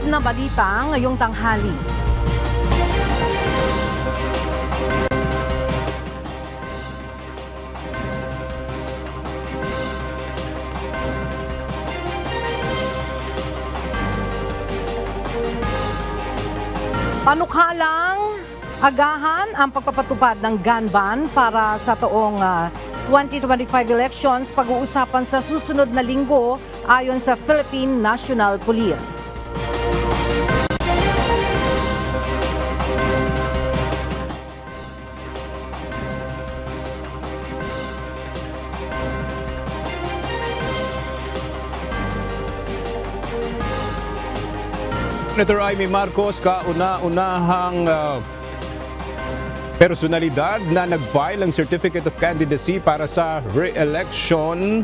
na balita ngayong tanghali. Panukalang agahan ang pagpapatupad ng gun ban para sa taong 2025 elections, pag-uusapan sa susunod na linggo ayon sa Philippine National Police. Senator Amy Marcos, kauna-unahang personalidad na nag-file ng Certificate of Candidacy para sa re-election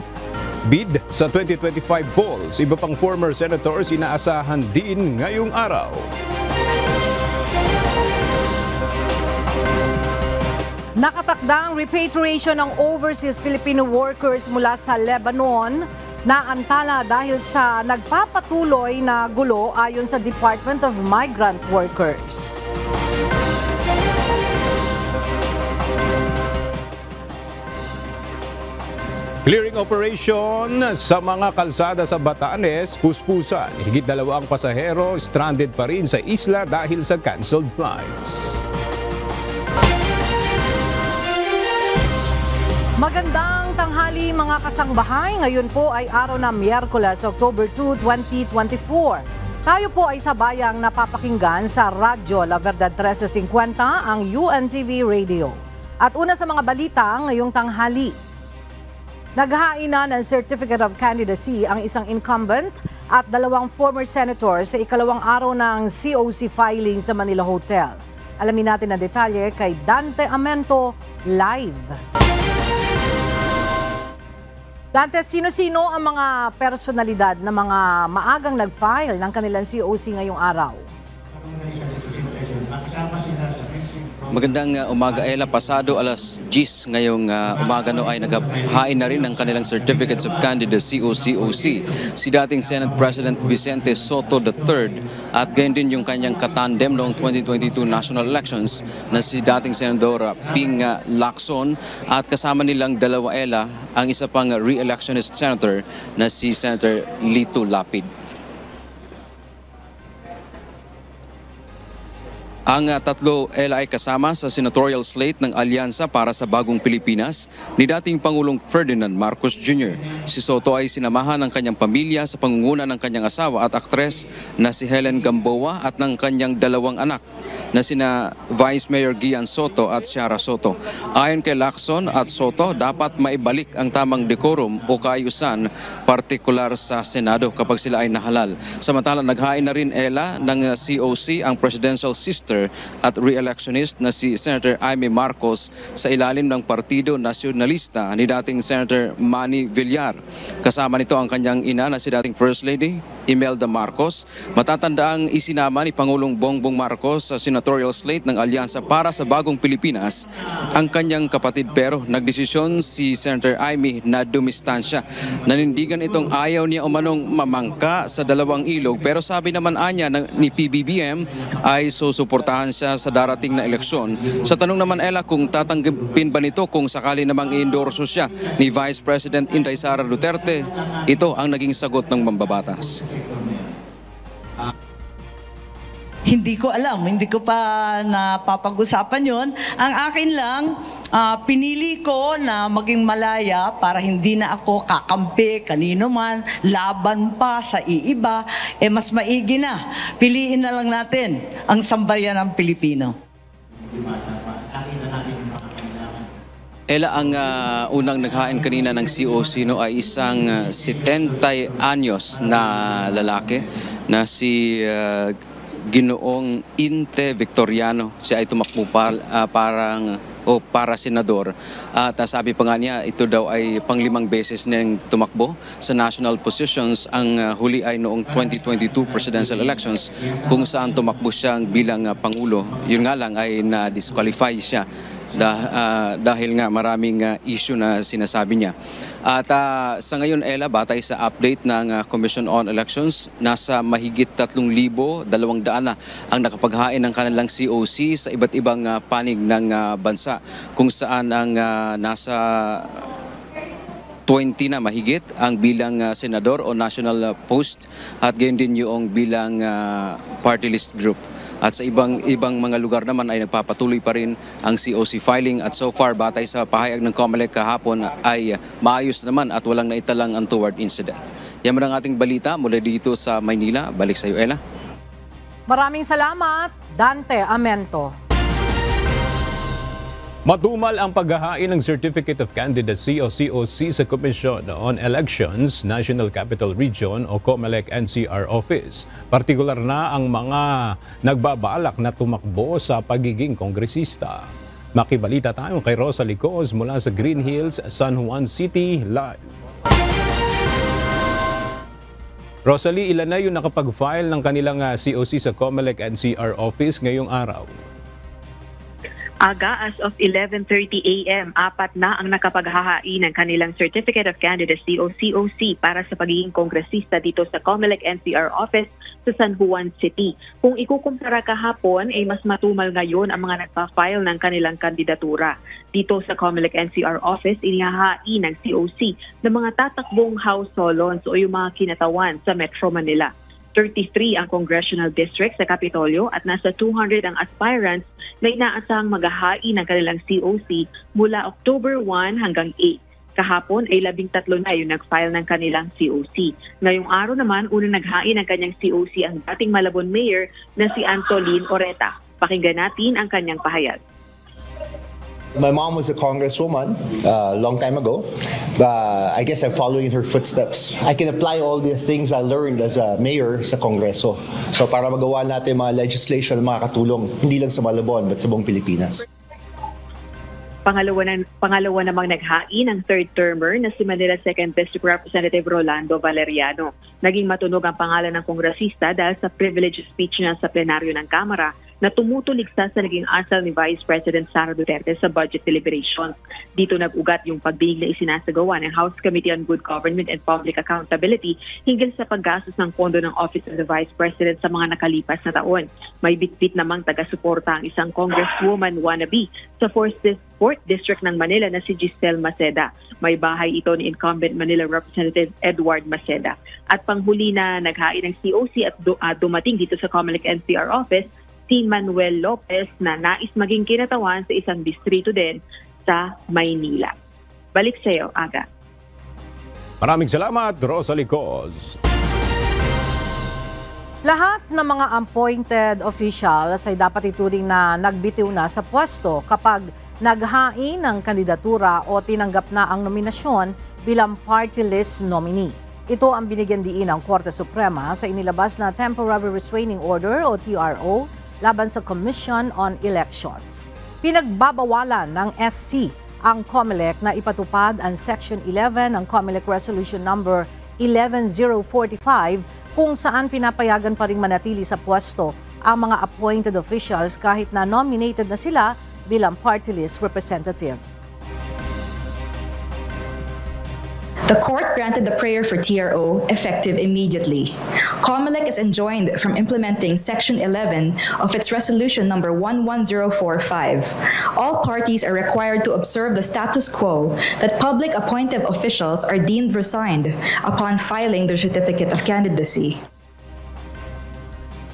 bid sa 2025 polls. Iba pang former senators inaasahan din ngayong araw. Nakatakdang repatriation ng overseas Filipino workers mula sa Lebanon na antala dahil sa nagpapatuloy na gulo ayon sa Department of Migrant Workers. Clearing operation sa mga kalsada sa Batanes, puspusan. Higit 2 pasahero stranded pa rin sa isla dahil sa canceled flights. Magandang tanghali mga kasangbahay. Ngayon po ay araw na Miyerkules, October 2, 2024. Tayo po ay sabayang napapakinggan sa Radyo La Verdad 1350, ang UNTV Radio. At una sa mga balita ngayong tanghali. Naghain na ng Certificate of Candidacy ang isang incumbent at 2 former senators sa ikalawang araw ng COC filing sa Manila Hotel. Alamin natin ang detalye kay Dante Amento live. Dante, sino-sino ang mga personalidad na mga maagang nag-file ng kanilang COC ngayong araw? Magandang umaga, Ella. Pasado alas 10 ngayong umaga ay naghahain na rin ng kanilang Certificates of Candidacy o COC si dating Senate President Vicente Soto III at gayon din yung kanyang katandem noong 2022 national elections na si dating Senador Ping Lacson at kasama nilang dalawa, Ella, ang isa pang re-electionist senator na si Senator Lito Lapid. Ang tatlo, Ella, ay kasama sa senatorial slate ng Alyansa para sa Bagong Pilipinas ni dating Pangulong Ferdinand Marcos Jr. Si Soto ay sinamahan ng kanyang pamilya sa pangunguna ng kanyang asawa at aktres na si Helen Gamboa at ng kanyang 2 anak na sina Vice Mayor Gian Soto at Ciara Soto. Ayon kay Lacson at Soto, dapat maibalik ang tamang decorum o kaayusan, partikular sa Senado kapag sila ay nahalal. Samantala, naghain na rin, Ella, ng COC ang presidential sister at re-electionist na si Senator Amy Marcos sa ilalim ng Partido Nacionalista ni dating Senator Manny Villar. Kasama nito ang kanyang ina na si dating First Lady Imelda Marcos. Matatandaang isinama ni Pangulong Bongbong Marcos sa senatorial slate ng Alyansa para sa Bagong Pilipinas ang kanyang kapatid, pero nagdesisyon si Senator Amy na dumistansya. Nanindigan itong ayaw niya umanong mamangka sa 2 ilog, pero sabi naman anya ni PBBM ay susuportahan siya sa darating na eleksyon. Sa tanong naman, Ella, kung tatanggapin ba nito kung sakali namang i-endorso siya ni Vice President Inday Sara Duterte, ito ang naging sagot ng mambabatas. Hindi ko alam, hindi ko pa napapag-usapan yon. Ang akin lang, pinili ko na maging malaya para hindi na ako kakampi kanino man, laban pa sa iiba, mas maigi na. Piliin na lang natin ang sambayan ng Pilipino. Ella, ang unang naghain kanina ng COC ay isang 70 anyos na lalaki na si Ginoong Inte Victoriano. Siya ay tumakbo para senador. At sabi pa nga niya, ito daw ay pang-5 beses niyang tumakbo sa national positions. Ang huli ay noong 2022 presidential elections kung saan tumakbo siya bilang Pangulo. Yun nga lang ay na-disqualify siya dahil nga maraming issue na sinasabi niya. At sa ngayon, Ella, batay sa update ng Commission on Elections, nasa mahigit 3,200 na ang nakapaghain ng kanilang COC sa iba't ibang panig ng bansa, kung saan ang nasa 20 na mahigit ang bilang senador o national post at gayon din yung bilang party list group. At sa ibang mga lugar naman ay nagpapatuloy pa rin ang COC filing at so far batay sa pahayag ng COMELEC kahapon ay maayos naman at walang naitalang untoward incident. Yan ang ating balita mula dito sa Maynila. Balik sa iyo, Ella. Maraming salamat, Dante Amento. Matumal ang paghahain ng Certificate of Candidacy o COC sa Commission on Elections, National Capital Region o COMELEC NCR Office. Partikular na ang mga nagbabalak na tumakbo sa pagiging kongresista. Makibalita tayo kay Rosalie Coz mula sa Green Hills, San Juan City, live. Rosalie, ilan na yung nakapag-file ng kanilang COC sa COMELEC NCR Office ngayong araw? Aga, as of 11:30 a.m., 4 na ang nakapaghahain ng kanilang Certificate of Candidacy o COC para sa pagiging kongresista dito sa COMELEC NCR Office sa San Juan City. Kung ikukumpara kahapon, ay mas matumal ngayon ang mga nagpa-file ng kanilang kandidatura. Dito sa COMELEC NCR Office, inihahain ng COC ng mga tatakbong House Solons o yung mga kinatawan sa Metro Manila. 33 ang congressional district sa Kapitolyo at nasa 200 ang aspirants na inaasahang maghahain ng kanilang COC mula October 1 hanggang 8. Kahapon ay 13 na yung nag-file ng kanilang COC. Ngayong araw naman, unang naghain ng kanyang COC ang dating Malabon Mayor na si Antolin Oreta. Pakinggan natin ang kanyang pahayag. My mom was a congresswoman a long time ago. I guess I'm following in her footsteps. I can apply all the things I learned as a mayor sa Kongreso. So para magawa natin mga legislation na makakatulong, hindi lang sa Malabon, but sa buong Pilipinas. Pangalawa namang naghain ang third-termer na si Manila 2nd District Representative Rolando Valeriano. Naging matunog ang pangalan ng kongresista dahil sa privilege speech niya sa plenaryo ng Kamara na tumutuligsa sa naging asal ni Vice President Sara Duterte sa budget deliberations. Dito nag-ugat yung pagdinig na isinasagawa ng House Committee on Good Government and Public Accountability hinggil sa paggastos ng pondo ng Office of the Vice President sa mga nakalipas na taon. May bitbit namang taga-suporta ang isang congresswoman wannabe sa 4th District ng Manila na si Giselle Maceda. May bahay ito ni incumbent Manila Representative Edward Maceda. At panghuli na naghain ng COC at dumating dito sa COMELEC NCR Office, si Manuel Lopez na nais maging kinatawan sa isang distrito din sa Maynila. Balik sa iyo, Aga. Maraming salamat, Rosalie Coz. Lahat ng mga appointed officials ay dapat ituring na nagbitiw na sa pwesto kapag naghain ng kandidatura o tinanggap na ang nominasyon bilang party list nominee. Ito ang binigyan diin ng Korte Suprema sa inilabas na Temporary Restraining Order o TRO laban sa Commission on Elections. Pinagbabawalan ng SC ang COMELEC na ipatupad ang Section 11 ng COMELEC Resolution Number 11045 kung saan pinapayagan pa ring manatili sa pwesto ang mga appointed officials kahit na nominated na sila bilang party list representative. The court granted the prayer for TRO effective immediately. COMELEC is enjoined from implementing Section 11 of its Resolution Number 11045. All parties are required to observe the status quo that public appointed officials are deemed resigned upon filing their certificate of candidacy.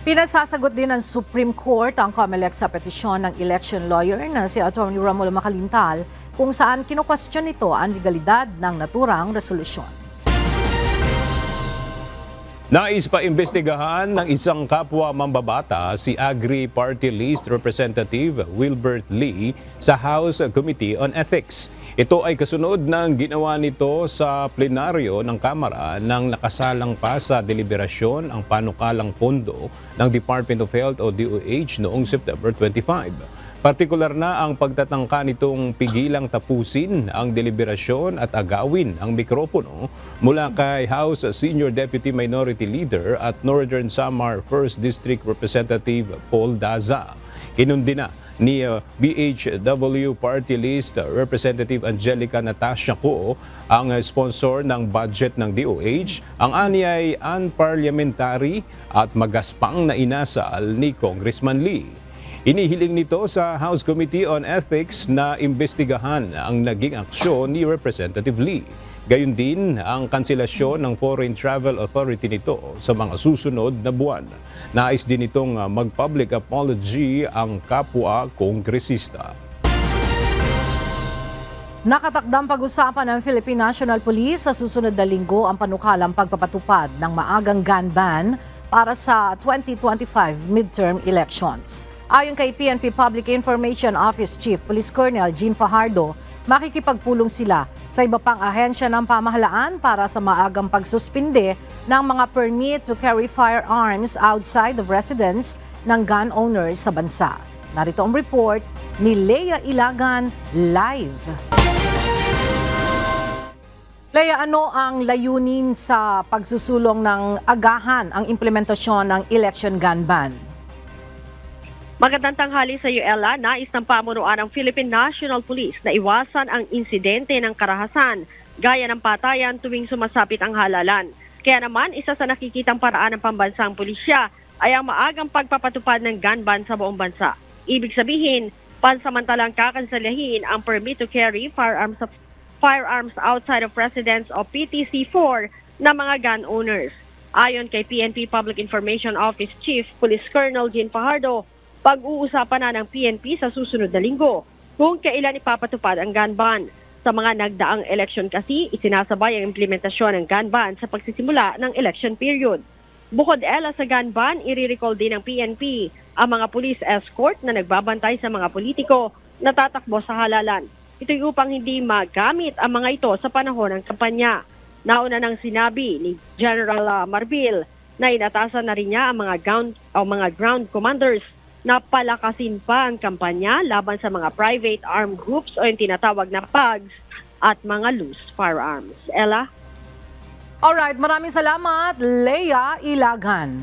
Pinasasagot din ng Supreme Court ang COMELEC sa petisyon ng election lawyer na si Atty. Romulo Macalintal kung saan kino-question nito ang legalidad ng naturang resolusyon. Nais pa imbestigahan ng isang kapwa mambabata si Agri Party List Representative Wilbert Lee sa House Committee on Ethics. Ito ay kasunod ng ginawa nito sa plenaryo ng Kamara nang nakasalang pa sa deliberasyon ang panukalang pondo ng Department of Health o DOH noong September 25. Partikular na ang pagtatangka nitong pigilang tapusin ang deliberasyon at agawin ang mikropono mula kay House Senior Deputy Minority Leader at Northern Samar 1st District Representative Paul Daza. Kinundi na ni BHW Party List Representative Angelica Natasha Co ang sponsor ng budget ng DOH. Ang ani ay unparliamentary at magaspang na inasal ni Congressman Lee. Inihiling nito sa House Committee on Ethics na imbestigahan ang naging aksyon ni Representative Lee. Gayon din ang kanselasyon ng Foreign Travel Authority nito sa mga susunod na buwan. Nais din itong mag-public apology ang kapwa kongresista. Nakatakdang pag-usapan ng Philippine National Police sa susunod na linggo ang panukalang pagpapatupad ng maagang gun ban para sa 2025 midterm elections. Ayon kay PNP Public Information Office Chief Police Colonel Jean Fajardo, makikipagpulong sila sa iba pang ahensya ng pamahalaan para sa maagang pagsuspinde ng mga permit to carry firearms outside of residence ng gun owners sa bansa. Narito ang report ni Lea Ilagan live. Lea, ano ang layunin sa pagsusulong ng agahan ang implementasyon ng election gun ban? Magandang tanghali sa iyo, Ella. Nais ng pamunuan ng Philippine National Police na iwasan ang insidente ng karahasan gaya ng patayan tuwing sumasapit ang halalan. Kaya naman, isa sa nakikitang paraan ng pambansang pulisya ay ang maagang pagpapatupad ng gun ban sa buong bansa. Ibig sabihin, pansamantalang kakanselahin ang permit to carry firearms outside of residence o PTC-4 ng mga gun owners. Ayon kay PNP Public Information Office Chief Police Colonel Jean Fajardo, pag-uusapan na ng PNP sa susunod na linggo kung kailan ipapatupad ang gun ban. Sa mga nagdaang eleksyon kasi, isinasabay ang implementasyon ng gun ban sa pagsisimula ng election period. Bukod Ella sa gun ban, i-recall din ng PNP ang mga police escort na nagbabantay sa mga politiko na tatakbo sa halalan. Ito'y upang hindi magamit ang mga ito sa panahon ng kampanya. Nauna nang sinabi ni General Marbil na inatasan na rin niya ang mga ground commanders na palakasin pa ang kampanya laban sa mga private armed groups o yung tinatawag na PAGs at mga loose firearms. Ella? Alright, maraming salamat, Lea Ilagan.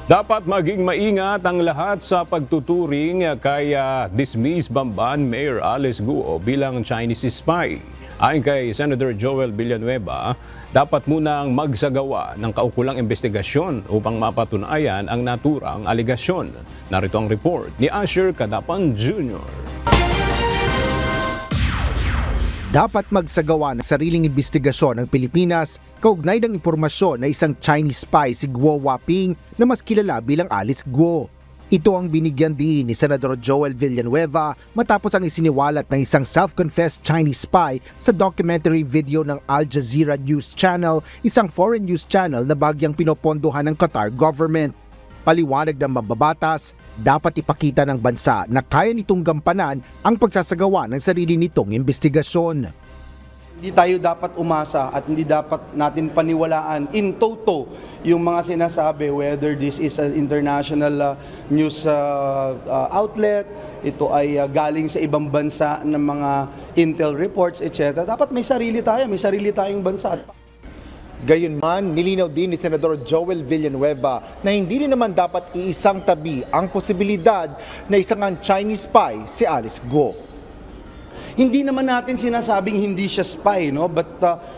Dapat maging maingat ang lahat sa pagtuturing kay dismissed Bamban Mayor Alice Guo bilang Chinese spy. Ayon kay Senator Joel Villanueva, dapat munang magsagawa ng kaukulang investigasyon upang mapatunayan ang naturang aligasyon. Narito ang report ni Asher Cadapan Jr. Dapat magsagawa ng sariling investigasyon ng Pilipinas kaugnay ng impormasyon na isang Chinese spy si Guo Waping na mas kilala bilang Alice Guo. Ito ang binigyan din ni Senador Joel Villanueva matapos ang isiniwalat ng isang self-confessed Chinese spy sa documentary video ng Al Jazeera News Channel, isang foreign news channel na bagyang pinopondohan ng Qatar government. Paliwanag ng mababatas, dapat ipakita ng bansa na kaya nitong gampanan ang pagsasagawa ng sarili nitong investigasyon. Hindi tayo dapat umasa at hindi dapat natin paniwalaan in toto yung mga sinasabi, whether this is an international news outlet, ito ay galing sa ibang bansa ng mga intel reports, etc. Dapat may sarili tayong bansa. Gayunman, nilinaw din ni Senador Joel Villanueva na hindi rin naman dapat iisang tabi ang posibilidad na isang Chinese spy si Alice Guo. Hindi naman natin sinasabing hindi siya spy, no? But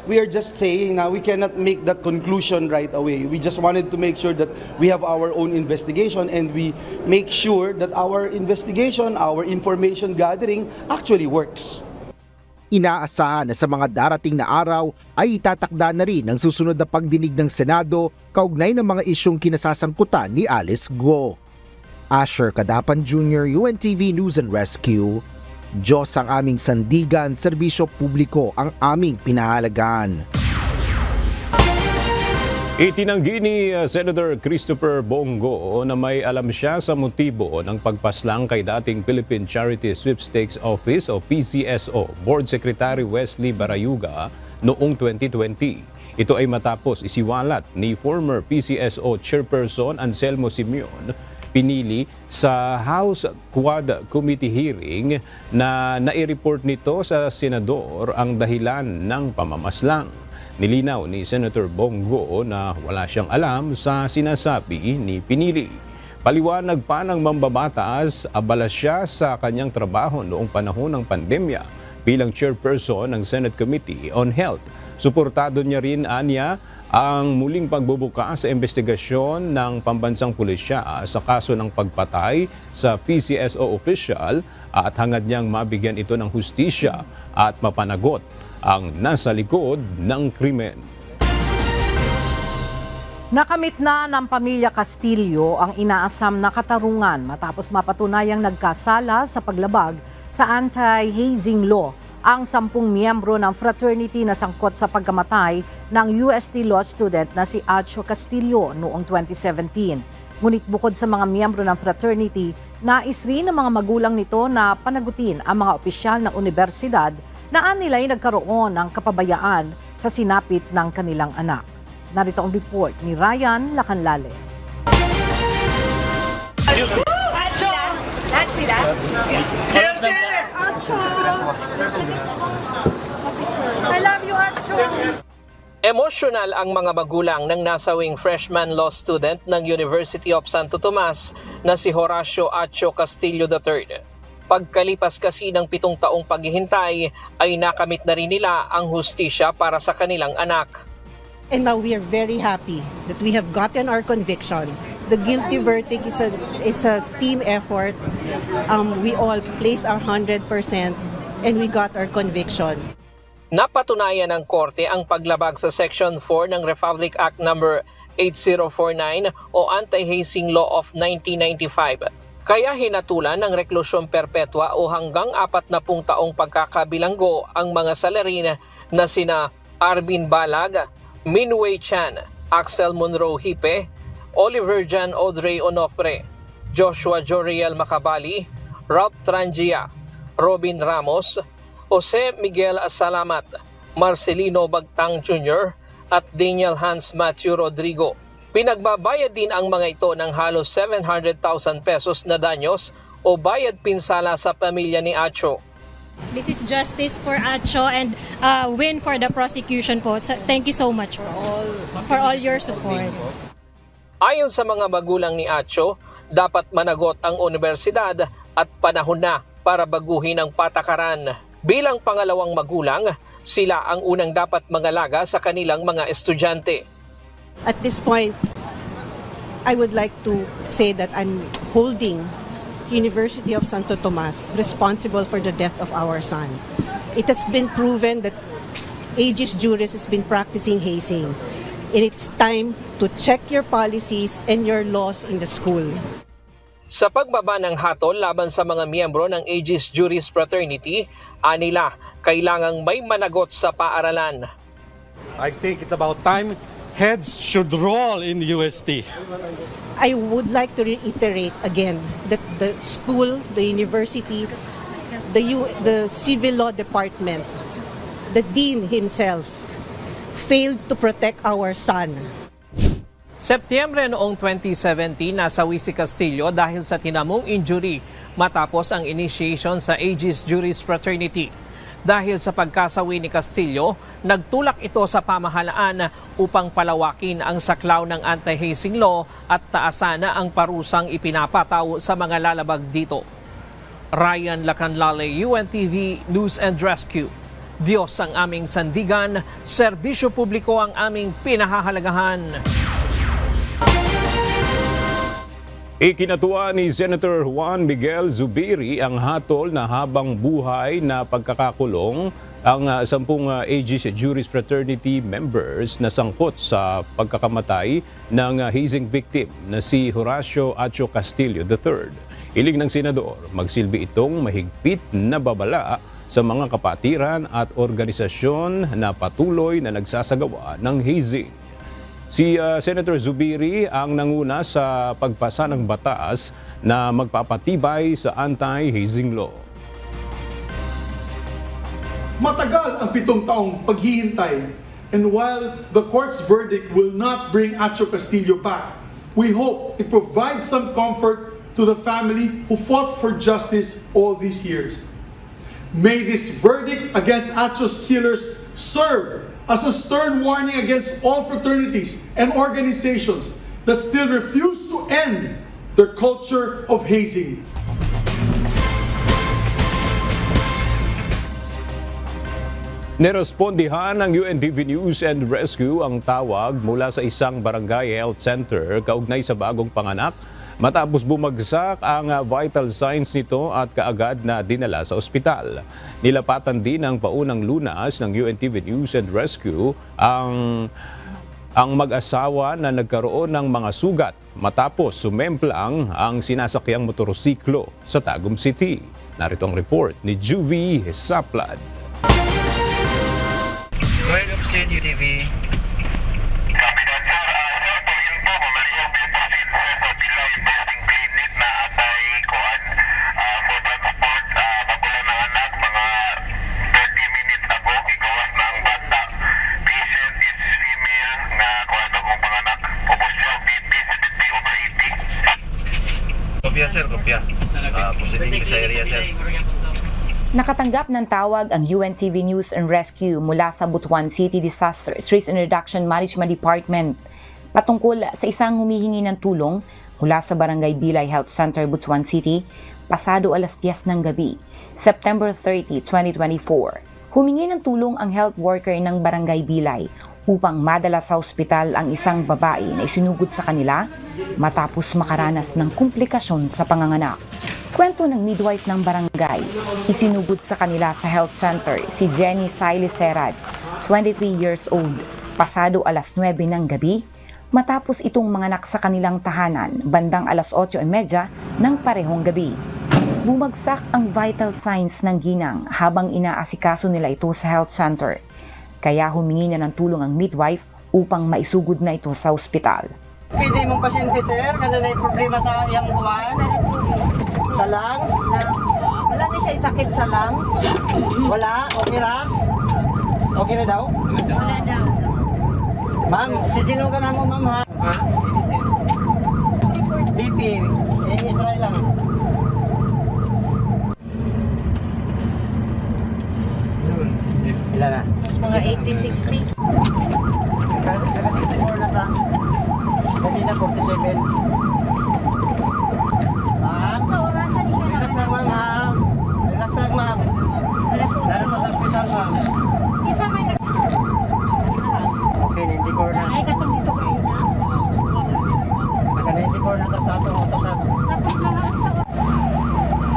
we are just saying na we cannot make that conclusion right away. We just wanted to make sure that we have our own investigation and we make sure that our investigation, our information gathering actually works. Inaasahan na sa mga darating na araw ay itatakda na rin ang susunod na pagdinig ng Senado kaugnay ng mga isyong kinasasangkutan ni Alice Guo. Asher Cadapan Jr., UNTV News and Rescue. Diyos ang aming sandigan, serbisyo publiko ang aming pinahalagaan. Itinanggi ni Senator Christopher Bongo na may alam siya sa motibo ng pagpaslang kay dating Philippine Charity Sweepstakes Office o PCSO Board Secretary Wesley Barayuga noong 2020. Ito ay matapos isiwalat ni former PCSO Chairperson Anselmo Simeon pinili sa House Quad Committee hearing na nai-report nito sa senador ang dahilan ng pamamaslang. Nilinaw ni Senator Bongo na wala siyang alam sa sinasabi ni Pinili. Paliwanag pa ng mambabatas, abala siya sa kanyang trabaho noong panahon ng pandemya bilang chairperson ng Senate Committee on Health. Suportado niya rin anya ang muling pagbubuka sa investigasyon ng pambansang pulisya sa kaso ng pagpatay sa PCSO official at hangad niyang mabigyan ito ng hustisya at mapanagot ang nasa likod ng krimen. Nakamit na ng pamilya Castillo ang inaasam na katarungan matapos mapatunayang nagkasala sa paglabag sa anti-hazing law ang 10 miyembro ng fraternity na sangkot sa pagkamatay ng UST law student na si Acho Castillo noong 2017. Ngunit bukod sa mga miyembro ng fraternity, nais rin ng mga magulang nito na panagutin ang mga opisyal ng universidad na nila'y nagkaroon ng kapabayaan sa sinapit ng kanilang anak. Narito ang report ni Ryan Lacanlale. I love you, Acho. Emosyonal ang mga magulang ng nasawing freshman law student ng University of Santo Tomas na si Horacio Acho Castillo III. Pagkalipas kasi ng 7 taong paghihintay ay nakamit na rin nila ang hustisya para sa kanilang anak. And now we are very happy that we have gotten our conviction. The guilty verdict is a team effort. We all placed our 100% and we got our conviction. Napatunayan ng korte ang paglabag sa Section 4 ng Republic Act No. 8049 o Anti-Hazing Law of 1995. Kaya hinatulan ng reklusyon perpetua o hanggang 40 taong pagkakabilanggo ang mga salarin na sina Arvin Balag, Minwei Chan, Axel Monroe Hipe, Oliver Jan Audrey Onofre, Joshua Joriel Macabali, Ralph Trangia, Robin Ramos, Jose Miguel Asalamat, Marcelino Bagtang Jr. at Daniel Hans Matthew Rodrigo. Pinagbabayad din ang mga ito ng halos 700,000 pesos na danyos o bayad pinsala sa pamilya ni Acho. This is justice for Acho and win for the prosecution po. So, thank you so much for all your support. Ayon sa mga magulang ni Acho, dapat managot ang universidad at panahon na para baguhin ang patakaran. Bilang pangalawang magulang, sila ang unang dapat mangalaga sa kanilang mga estudyante. At this point, I would like to say that I'm holding University of Santo Tomas responsible for the death of our son. It has been proven that Aegis Juris has been practicing hazing, and it's time to check your policies and your laws in the school. Sa pagbaba ng hatol laban sa mga miyembro ng Aegis Juris Fraternity, anila kailangang may managot sa paaralan. I think it's about time heads should roll in UST. I would like to reiterate again that the school, the university, the civil law department, the dean himself failed to protect our son. Setyembre noong 2017, nasawi si Castillo dahil sa tinamong injury matapos ang initiation sa Aegis Juris Fraternity. Dahil sa pagkasawi ni Castillo, nagtulak ito sa pamahalaan upang palawakin ang saklaw ng anti-hazing law at taasan na ang parusang ipinapataw sa mga lalabag dito. Ryan Lacanlale, UNTV News and Rescue. Diyos ang aming sandigan, serbisyo publiko ang aming pinahahalagahan. Ikinatuwa ni Senator Juan Miguel Zubiri ang hatol na habang buhay na pagkakakulong ang 10 Aegis Juris Fraternity members na sangkot sa pagkakamatay ng hazing victim na si Horacio Acho Castillo III. Hiling ng senador, magsilbi itong mahigpit na babala sa mga kapatiran at organisasyon na patuloy na nagsasagawa ng hazing. Si Senator Zubiri ang nanguna sa pagpasa ng batas na magpapatibay sa anti-hazing law. Matagal ang 7 taong paghihintay, and while the court's verdict will not bring Acho Castillo back, we hope it provides some comfort to the family who fought for justice all these years. May this verdict against Acho's killers serve as a stern warning against all fraternities and organizations that still refuse to end their culture of hazing. Nerespondihan ng UNTV News and Rescue ang tawag mula sa isang barangay health center kaugnay sa bagong panganak matapos bumagsak ang vital signs nito at kaagad na dinala sa ospital. Nilapatan din ng paunang lunas ng UNTV News and Rescue ang mag-asawa na nagkaroon ng mga sugat matapos sumemplang ang sinasakyang motorsiklo sa Tagum City. Narito ang report ni Juvie Saplad. Welcome sa UNTV. Kopya sir, kopya. Positive sa area sir. Nakatanggap ng tawag ang UNTV News and Rescue mula sa Butuan City Disaster Risk Reduction Management Department patungkol sa isang humihingi ng tulong mula sa Barangay Bilay Health Center, Butuan City, pasado alas 10 ng gabi, September 30, 2024. Humingi ng tulong ang health worker ng Barangay Bilay upang madala sa ospital ang isang babae na isinugod sa kanila matapos makaranas ng komplikasyon sa panganganak. Kwento ng midwife ng barangay, isinugod sa kanila sa health center si Jenny Siles Serad, 23 years old, pasado alas 9 ng gabi, matapos itong manganak sa kanilang tahanan bandang alas 8:30 ng parehong gabi. Bumagsak ang vital signs ng ginang habang inaasikaso nila ito sa health center. Kaya humingi na ng tulong ang midwife upang maisugod na ito sa ospital. Pwede mong pasyente sir, kano na yung problema sa iyang kuwan? Sa lungs? Wala na siya sakit sa lungs? Wala? Okay na? Okay na daw? Wala daw. Ma'am, sisino ka na mo ma'am ha? BP, i-try lang. Ilan na? Mga 80-60. Naka-64 na ta. Kanina 47. Ma'am? Sa orasan siya. Relax lang ma'am ha. Relax lang ma'am. Dara pa sa hospital ma'am. Isa may okay, 94 na. ay katong dito kayo na. Naka-94 na ta sa ato. Tapos mga sa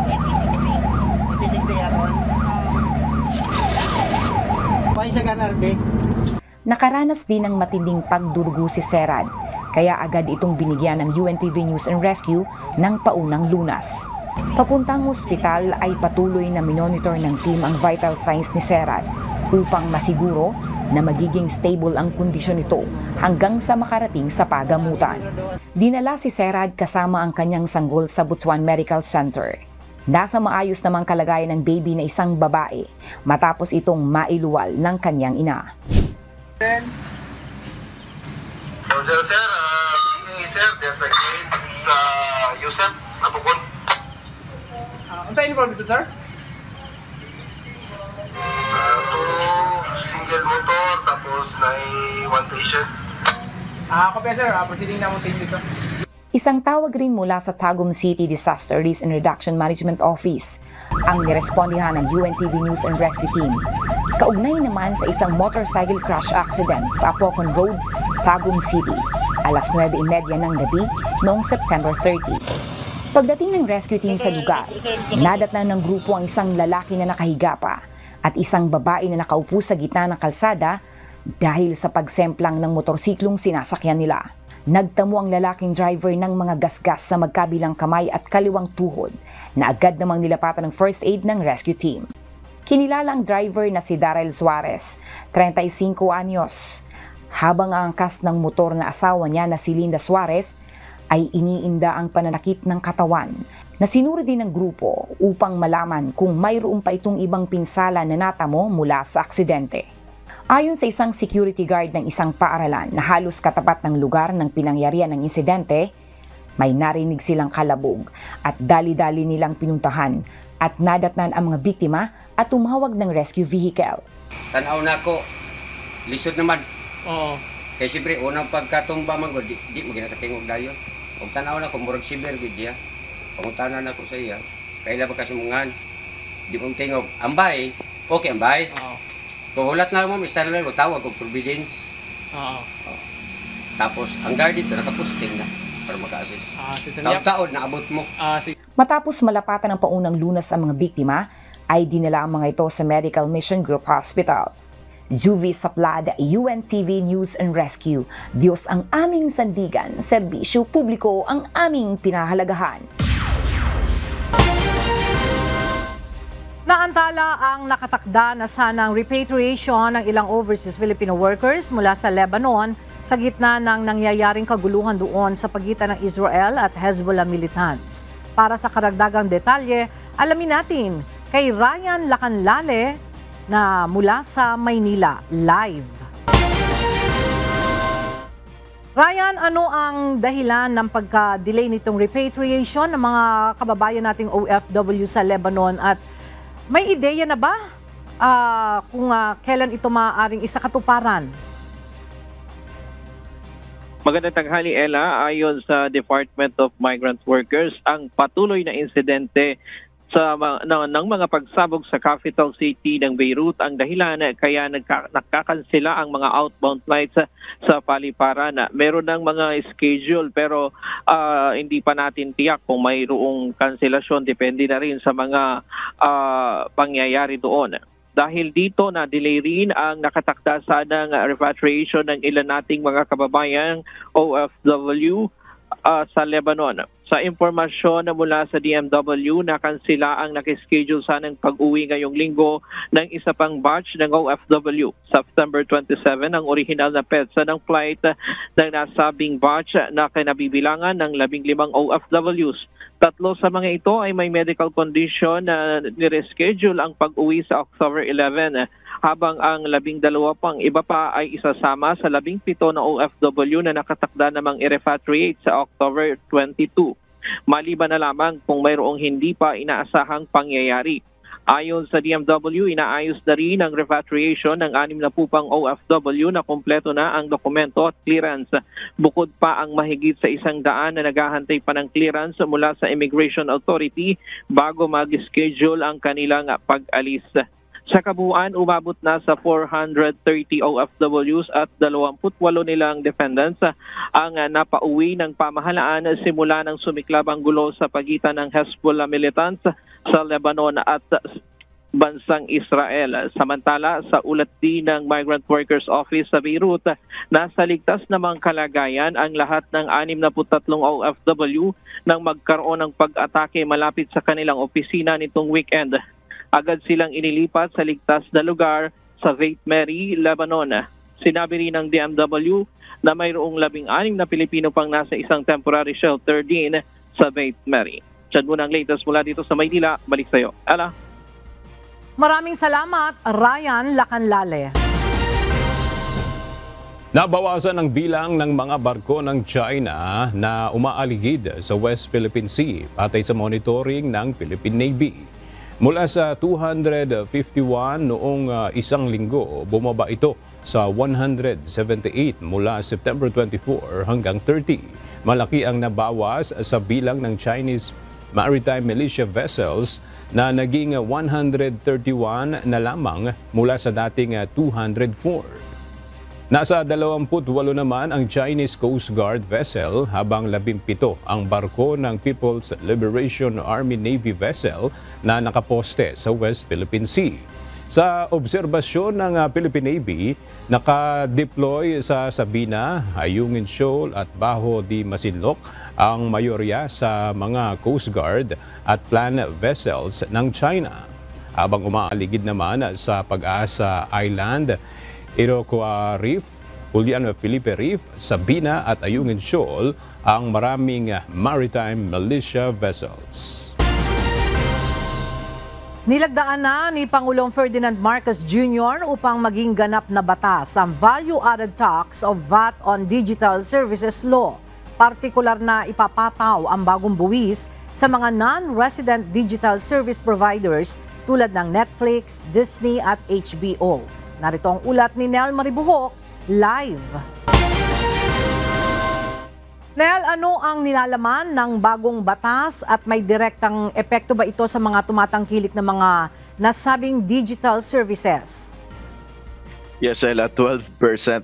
80-60. 80-60 ako. Kuha siya ka narbe. Nakaranas din ng matinding pagdurugo si Serad, kaya agad itong binigyan ng UNTV News and Rescue ng paunang lunas. Papuntang ospital ay patuloy na minonitor ng team ang vital signs ni Serad upang masiguro na magiging stable ang kondisyon nito hanggang sa makarating sa pagamutan. Dinala si Serad kasama ang kanyang sanggol sa Butuan Medical Center. Nasa maayos namang kalagayan ng baby na isang babae matapos itong mailuwal ng kanyang ina. So, sir, there's a case sa Yusef, Napukon. Saan inform ito, sir? Single motor, tapos one patient. Kopya, sir. Proceeding na mo team dito. Isang tawag rin mula sa Tagum City Disaster Risk Reduction Management Office ang nirespondihan ng UNTV News and Rescue Team. Kaugnay naman sa isang motorcycle crash accident sa Apocon Road, Tagum City, alas 9:30 ng gabi noong September 30. Pagdating ng rescue team sa lugar, nadatnan ng grupo ang isang lalaki na nakahiga pa at isang babae na nakaupo sa gitna ng kalsada dahil sa pagsemplang ng motorsiklong sinasakyan nila. Nagtamo ang lalaking driver ng mga gasgas sa magkabilang kamay at kaliwang tuhod na agad namang nilapatan ng first aid ng rescue team. Kinilala ang driver na si Darrell Suarez, 35 anyos, habang ang angkas ng motor na asawa niya na si Linda Suarez ay iniinda ang pananakit ng katawan na sinuri din ng grupo upang malaman kung mayroon pa itong ibang pinsala na natamo mula sa aksidente. Ayon sa isang security guard ng isang paaralan na halos katapat ng lugar ng pinangyarihan ng insidente, May narinig silang kalabog at dali-dali nilang pinuntahan at nadatnan ang mga biktima at tumawag ng rescue vehicle. Tanaw na ko, lisod naman. Oo. Kaya siyempre, unang pagkatumba man ko, di mo ginakatingog dayon. Huwag tanaw na ko, murag siber gid siya. Panguntanan na ko sa iya. Kailan ba kasumungan? Di mo tingog. Ambay, okay ambay. Oo. Kuhulat na mo, Mr. Lalo, tawag ko providence. Oo. Tapos, ang guard dito, nakaposting na para maka-assist. Si Taon-taon, naabot mo. Matapos malapatan ng paunang lunas ang mga biktima, ay dinala ang mga ito sa Medical Mission Group Hospital. Juvie Saplad, UNTV News and Rescue. Diyos ang aming sandigan, serbisyo publiko ang aming pinahalagahan. Naantala ang nakatakda na sanang repatriation ng ilang overseas Filipino workers mula sa Lebanon sa gitna ng nangyayaring kaguluhan doon sa pagitan ng Israel at Hezbollah militants. Para sa karagdagang detalye, alamin natin kay Ryan Lacanlale na mula sa Maynila, live. Ryan, ano ang dahilan ng pagka-delay nitong repatriation ng mga kababayan nating OFW sa Lebanon at may ideya na ba kung kailan ito maaaring isakatuparan? Magandang tanghali, Ella. Ayon sa Department of Migrant Workers, ang patuloy na insidente ng mga pagsabog sa capital city ng Beirut ang dahilan kaya nakakansela ang mga outbound flights sa paliparan. Meron ng mga schedule pero hindi pa natin tiyak kung mayroong kanselasyon. Depende na rin sa mga pangyayari doon. Dahil dito na-delay rin ang nakatakda sanang repatriation ng ilan nating mga kababayang OFW sa Lebanon. Sa impormasyon na mula sa DMW, nakansela ang nakischedule sanang pag-uwi ngayong linggo ng isa pang batch ng OFW. September 27 ang original na petsa ng flight ng nasabing batch na kinabibilangan ng 15 OFWs. 3 sa mga ito ay may medical condition na nireschedule ang pag-uwi sa October 11, habang ang 12 pang iba pa ay isasama sa 17 na OFW na nakatakda namang i-repatriate sa October 22. Maliban na lamang kung mayroong hindi pa inaasahang pangyayari. Ayon sa DMW, inaayos na rin ang repatriation ng 60 pang OFW na kumpleto na ang dokumento at clearance. Bukod pa ang mahigit sa 100 na naghahantay pa ng clearance mula sa Immigration Authority bago mag-schedule ang kanilang pag-alis. Sa kabuuan, umabot na sa 430 OFWs at 28 nilang defendants ang napauwi ng pamahalaan simula ng sumiklab ang gulo sa pagitan ng Hezbollah militants sa Lebanon at bansang Israel. Samantala, sa ulat din ng Migrant Workers Office sa Beirut, nasa ligtas namang kalagayan ang lahat ng 63 OFW nang magkaroon ng pag-atake malapit sa kanilang opisina nitong weekend. Agad silang inilipat sa ligtas na lugar sa Beit Mary, Lebanon. Sinabi rin ng DMW na mayroong 16 na Pilipino pang nasa isang temporary shelter din sa Beit Mary. Diyan muna ang latest mula dito sa Maynila. Balik sa iyo, Ella. Maraming salamat, Ryan Lacanlale. Nabawasan ang bilang ng mga barko ng China na umaaligid sa West Philippine Sea patay sa monitoring ng Philippine Navy. Mula sa 251 noong isang linggo, bumaba ito sa 178 mula September 24 hanggang 30. Malaki ang nabawas sa bilang ng Chinese maritime militia vessels na naging 131 na lamang mula sa dating 204. Nasa 28 naman ang Chinese Coast Guard vessel habang 17 ang barko ng People's Liberation Army Navy vessel na nakaposte sa West Philippine Sea. Sa obserbasyon ng Philippine Navy, nakadeploy sa Sabina, Ayungin Shoal at Baho de Masinloc ang mayorya sa mga Coast Guard at plan vessels ng China. Habang umaaligid naman sa Pag-asa Island, Iroquois Reef, Julian Felipe Reef, Sabina at Ayungin Shoal ang maraming maritime militia vessels. Nilagdaan na ni Pangulong Ferdinand Marcos Jr. upang maging ganap na batas ang Value-Added Tax of VAT on Digital Services Law. Partikular na ipapataw ang bagong buwis sa mga non-resident digital service providers tulad ng Netflix, Disney at HBO. Narito ang ulat ni Nel Maribuhok, live. Nel, ano ang nilalaman ng bagong batas at may direktang epekto ba ito sa mga tumatangkilik na mga nasabing digital services? Yes, Ella, 12%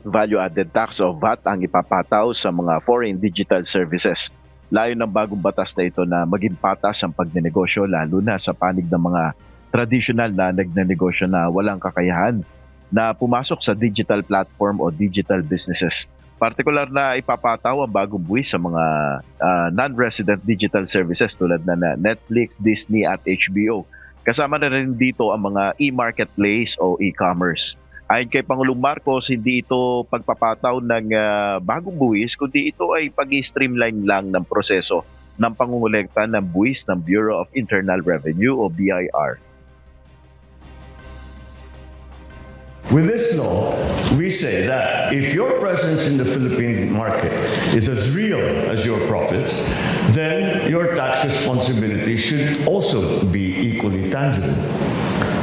value-added tax o VAT ang ipapataw sa mga foreign digital services. Layo ng bagong batas na ito na maging patas ang pagnenegosyo lalo na sa panig ng mga traditional na nagnenegosyo na walang kakayahan na pumasok sa digital platform o digital businesses. Partikular na ipapataw ang bagong buwis sa mga non-resident digital services tulad na Netflix, Disney at HBO. Kasama na rin dito ang mga e-marketplace o e-commerce. Ayon kay Pangulong Marcos, hindi ito pagpapataw ng bagong buwis, kundi ito ay pag-streamline lang ng proseso ng pangungulekta ng buwis ng Bureau of Internal Revenue o BIR. With this law, we say that if your presence in the Philippine market is as real as your profits, then your tax responsibility should also be equally tangible.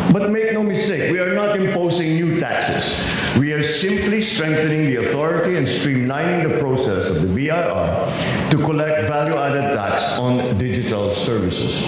But make no mistake, we are not imposing new taxes. We are simply strengthening the authority and streamlining the process of the BIR to collect value-added tax on digital services.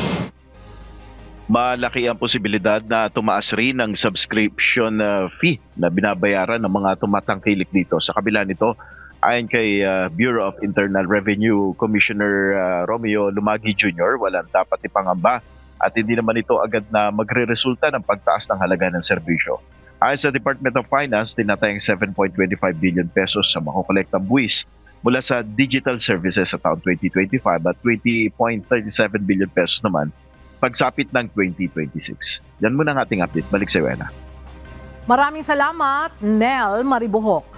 Malaki ang posibilidad na tumaas rin ang subscription fee na binabayaran ng mga tumatangkilik dito. Sa kabila nito, ayon kay Bureau of Internal Revenue Commissioner Romeo Lumagi Jr., walang dapat ipangamba at hindi naman ito agad na magre-resulta ng pagtaas ng halaga ng serbisyo. Ayon sa Department of Finance, tinatayang 7.25 billion pesos sa makukolektang buwis mula sa digital services sa taong 2025 at 20.37 billion pesos naman pagsapit ng 2026. Yan muna ang ating update. Balik sa Wena. Maraming salamat, Nel Maribuhok.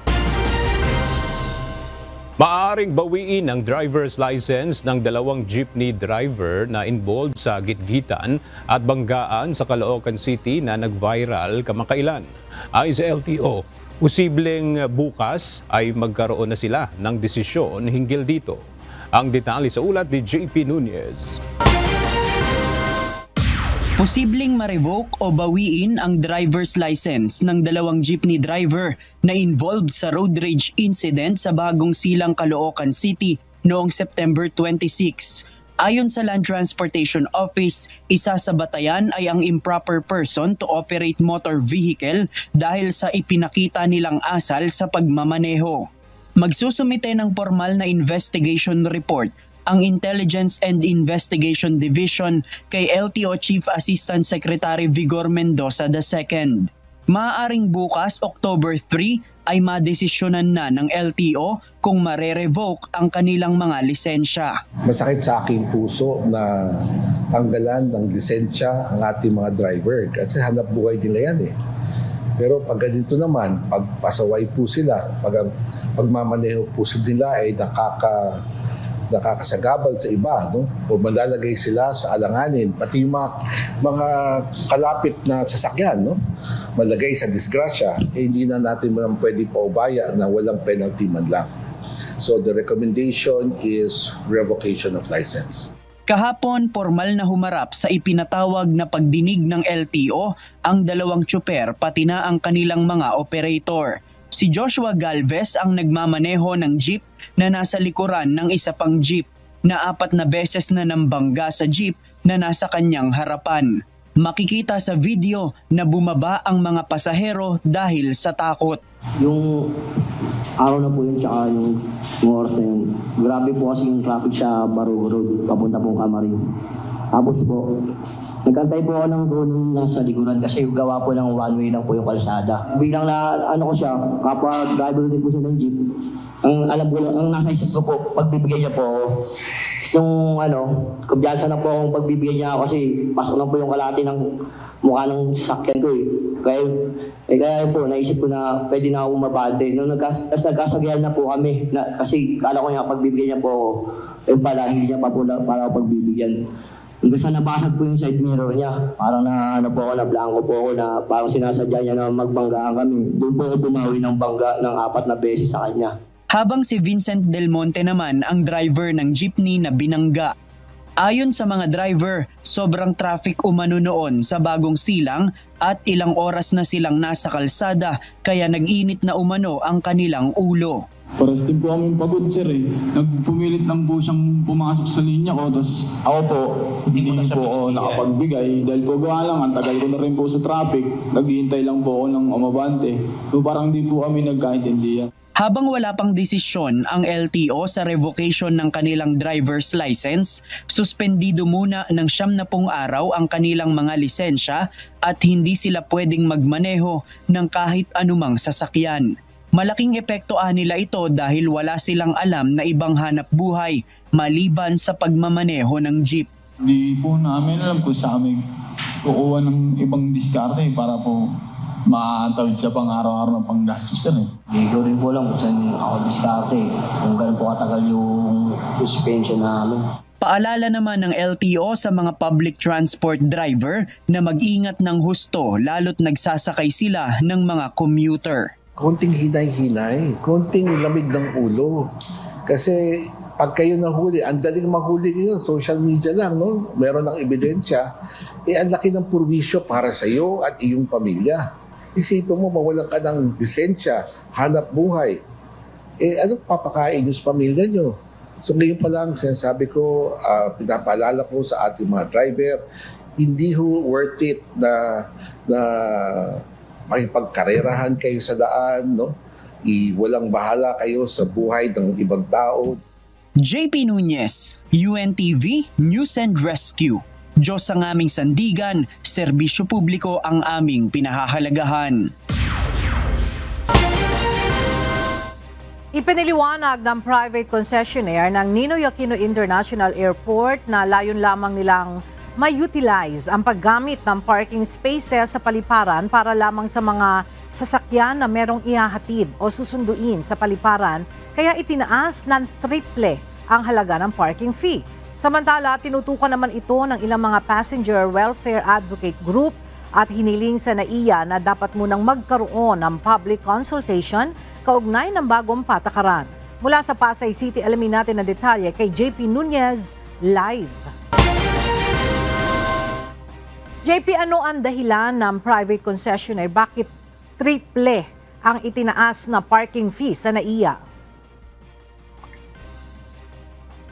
Maaaring bawiin ang driver's license ng dalawang jeepney driver na involved sa gitgitan at banggaan sa Caloocan City na nag-viral kamakailan. Ayon sa LTO, posibleng bukas ay magkaroon na sila ng desisyon hinggil dito. Ang detalye sa ulat ni JP Nunez. Posibleng ma-revoke o bawiin ang driver's license ng dalawang jeepney driver na involved sa road rage incident sa Bagong Silang, Caloocan City noong September 26. Ayon sa Land Transportation Office, isa sa batayan ay ang improper person to operate motor vehicle dahil sa ipinakita nilang asal sa pagmamaneho. Magsusumite ng formal na investigation report ang Intelligence and Investigation Division kay LTO Chief Assistant Secretary Vigor Mendoza II. Maaaring bukas, October 3, ay madesisyonan na ng LTO kung mare-revoke ang kanilang mga lisensya. Masakit sa aking puso na tanggalan ng lisensya ang ating mga driver kasi hanap buhay nila yan eh. Pero pag ganito naman, pag pasaway po sila, pag pagmamaneho po nila ay nakakasagabal sa iba, no? O malalagay sila sa alanganin, pati yung mga kalapit na sasakyan, no? Malagay sa disgrasya, hindi na natin pwede paubaya na walang penalty man lang. So the recommendation is revocation of license. Kahapon, formal na humarap sa ipinatawag na pagdinig ng LTO ang dalawang tsuper pati na ang kanilang mga operator. Si Joshua Galvez ang nagmamaneho ng jeep na nasa likuran ng isa pang jeep na 4 na beses na nambangga sa jeep na nasa kanyang harapan. Makikita sa video na bumaba ang mga pasahero dahil sa takot. Yung araw na po yun tsaka yung oras na yun, grabe po kasi yung traffic sa Barugo Road, papunta pong Camarin. Tapos po, nagkantay po ako ng drone nasa likuran kasi gawa po ng one way lang po yung kalsada. Biglang na ano ko siya, kapag driver din po siya ng jeep, ang alam ko lang, ang nasa isip ko po, pagbibigay niya po ako. Nung kumpiyansa na po akong pagbibigay niya ako kasi pasok lang po yung kalati ng mukha ng sasakyan ko eh. Kaya po, naisip ko na pwede na ako umabante. Nung nagkasagyan na po kami, kasi kala ko niya pagbibigay niya po ako, pala hindi niya pa po para ako pagbibigyan. Hanggang sa nabasag po yung side mirror niya, parang na blanco po ako na parang sinasadya niya na magbanggaan kami. Doon po ako bumawi ng bangga ng 4 na beses sa kanya. habang si Vincent Del Monte naman ang driver ng jeepney na binangga. Ayon sa mga driver, sobrang traffic umano noon sa Bagong Silang at ilang oras na silang nasa kalsada kaya nag-init na umano ang kanilang ulo. Pares din po kami pagod sir eh. Nagpumilit lang po siyang pumasok sa linya ko, tapos ako po, hindi po ako nakapagbigay. Dahil po gawa lang, ang tagal ko na rin po sa traffic, naghihintay lang po ako ng umabante. So parang di po kami nagkaintindihan. Habang wala pang desisyon ang LTO sa revocation ng kanilang driver's license, suspendido muna ng 70 araw ang kanilang mga lisensya at hindi sila pwedeng magmaneho ng kahit anumang sasakyan. Malaking epekto nila ito dahil wala silang alam na ibang hanap buhay maliban sa pagmamaneho ng jeep. Di po namin alam kung sa amin kukuha ng ibang diskarte para po makatawid sa pang-araw-araw ng panggastos. Hindi ko rin po alam kung saan ako diskarte, kung gano'n po katagal yung suspension namin. Paalala naman ng LTO sa mga public transport driver na mag-ingat ng husto lalo't nagsasakay sila ng mga commuter. Konting hinay-hinay, konting lamig ng ulo. Kasi pag kayo nahuli, ang daling mahuli kayo, social media lang, no? Meron ng ebidensya, ang laki ng purwisyo para sa iyo at iyong pamilya. Isipin mo, mawalan ka ng lisensya, hanap buhay. Anong papakain nyo sa pamilya nyo? So ngayon pa lang, sinasabi ko, pinapaalala ko sa ating mga driver, hindi worth it na makipagkarerahan kayo sa daan, no? Walang bahala kayo sa buhay ng ibang tao. JP Nunez, UNTV News and Rescue. Diyos ang aming sandigan, serbisyo publiko ang aming pinahahalagahan. Ipiniliwanag ng private concessionaire ng Ninoy Aquino International Airport na layon lamang nilang may-utilize ang paggamit ng parking spaces sa paliparan para lamang sa mga sasakyan na merong ihahatid o susunduin sa paliparan, kaya itinaas ng triple ang halaga ng parking fee. Samantala, tinutukan naman ito ng ilang mga passenger welfare advocate group at hiniling sa NAIA na dapat munang magkaroon ng public consultation kaugnay ng bagong patakaran. Mula sa Pasay City, alamin natin ang detalye kay JP Nunez live. JP, ano ang dahilan ng private concessionaire? Bakit triple ang itinaas na parking fee sa NAIA?